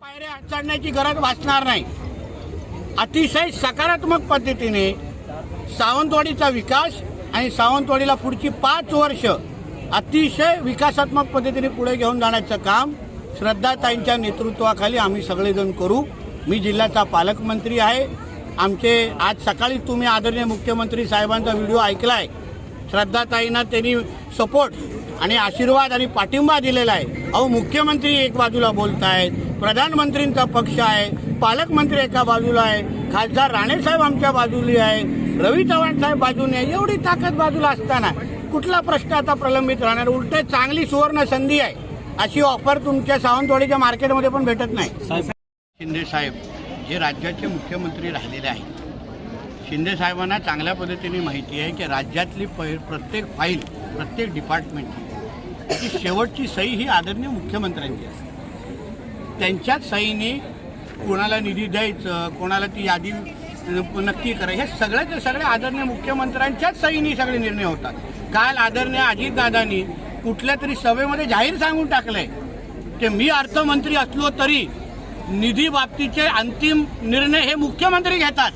पायऱ्या चढण्याची गरज भासणार नाही. अतिशय सकारात्मक पद्धतीने सावंतवाडीचा विकास आणि सावंतवाडीला पुढची 5 वर्ष अतिशय विकासात्मक पद्धतीने पुढे घेऊन जाण्याचं काम श्रद्धाताईंच्या नेतृत्वाखाली आम्ही सगळेजण करू. मी जिल्ह्याचा पालकमंत्री आहे. आमचे आज सकाळी तुम्ही आदरणीय मुख्यमंत्री साहेबांचा व्हिडिओ ऐकलाय. श्रद्धाताईंना त्यांनी सपोर्ट आणि आशीर्वाद आणि पाठिंबा दिलेला आहे. अहो, मुख्यमंत्री एक बाजूला बोलत आहेत, प्रधानमंत्रींचा पक्ष आहे, पालकमंत्री एका बाजूला आहे, खासदार राणेसाहेब आमच्या बाजूला आहे, रवी चव्हाण साहेब बाजूने आहे. एवढी ताकद बाजूला असताना कुठला प्रश्न आता प्रलंबित राहणार? उलट चांगली सुवर्ण संधी आहे. अशी ऑफर तुमच्या सावंतवाडीच्या मार्केटमध्ये पण भेटत नाही. शिंदे साहेब हे राज्याचे मुख्यमंत्री राहिलेले आहेत. शिंदे साहेबांना चांगल्या पद्धतीने माहिती आहे की राज्यातली प्रत्येक फाईल, प्रत्येक डिपार्टमेंटची त्याची शेवटची सही ही आदरणीय मुख्यमंत्र्यांची असते. त्यांच्याच सहीने कोणाला निधी द्यायचं, कोणाला ती यादी नक्की करायचं, हे सगळ्याचे सगळे आदरणीय मुख्यमंत्र्यांच्याच सहीने सगळे निर्णय होतात. काल आदरणीय अजितदादांनी कुठल्या तरी सभेमध्ये जाहीर सांगून टाकलंय की मी अर्थमंत्री असलो तरी निधी बाबतीचे अंतिम निर्णय हे मुख्यमंत्री घेतात.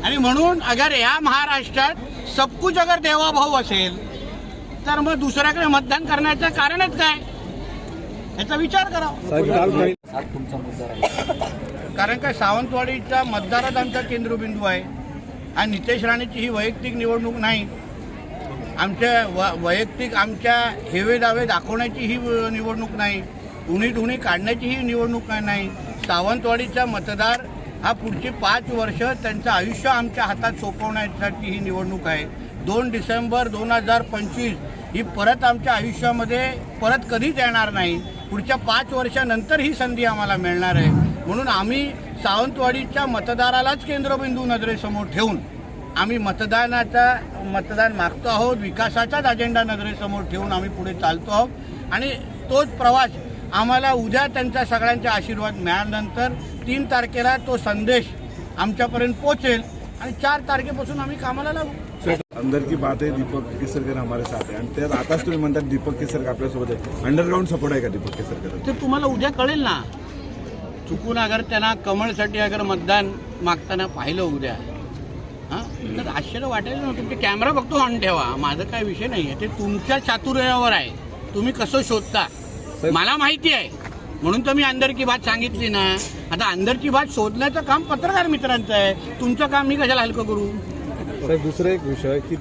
आणि म्हणून अगर या महाराष्ट्रात सबकुच अगर देवाभाऊ असेल तर मग दुसऱ्याकडे मतदान करण्याचं कारणच काय, याचा विचार करावा. कारण काय सावंतवाडीचा मतदारात आमचा केंद्रबिंदू आहे. आणि नितेश राणेची ही वैयक्तिक निवडणूक नाही. आमच्या वैयक्तिक आमच्या हेवे दावे दाखवण्याची ही निवडणूक नाही. उणी काढण्याची ही निवडणूक नाही. सावंतवाडीचा मतदार हा पुढची 5 वर्ष त्यांचं आयुष्य आमच्या हातात सोपवण्यासाठी ही निवडणूक आहे. 2 डिसेंबर 2025 ही परत आमच्या आयुष्यामध्ये परत कधीच येणार नाही. पुढच्या 5 वर्षानंतर ही संधी आम्हाला मिळणार आहे. म्हणून आम्ही सावंतवाडीच्या मतदारालाच केंद्रबिंदू नजरेसमोर ठेवून आम्ही मतदान मागतो आहोत. विकासाचाच अजेंडा नजरेसमोर ठेवून आम्ही पुढे चालतो आहोत. आणि तोच प्रवास आम्हाला उद्या त्यांचा सगळ्यांचा आशीर्वाद मिळाल्यानंतर 3 तारखेला तो संदेश आमच्यापर्यंत पोहोचेल आणि 4 तारखेपासून आम्ही कामाला लागू. अंदर की बात आहे, दीपक केसरकर हमारे साथ आहे. आणि त्यात आताच तुम्ही म्हणतात दीपक केसरकर आपल्यासोबत आहे. अंडरग्राऊंड सपोर्ट आहे का दीपक केसरकर? ते तुम्हाला उद्या कळेल ना. चुकून अगर त्यांना कमळसाठी अगर मतदान मागताना पाहिलं उद्या, हां, तर आश्चर्य वाटेल ना. तुमचे कॅमेरा फक्त ऑन ठेवा, माझं काय विषय नाही आहे. ते तुमच्या चातुर्यावर आहे, तुम्ही कसं शोधता. मला माहिती आहे म्हणून तर मी अंदर की बात सांगितली ना. आता अंदरची बात शोधण्याचं काम पत्रकार मित्रांचं आहे. तुमचं काम मी कशाला हलकं करू? दुसरा एक विषय की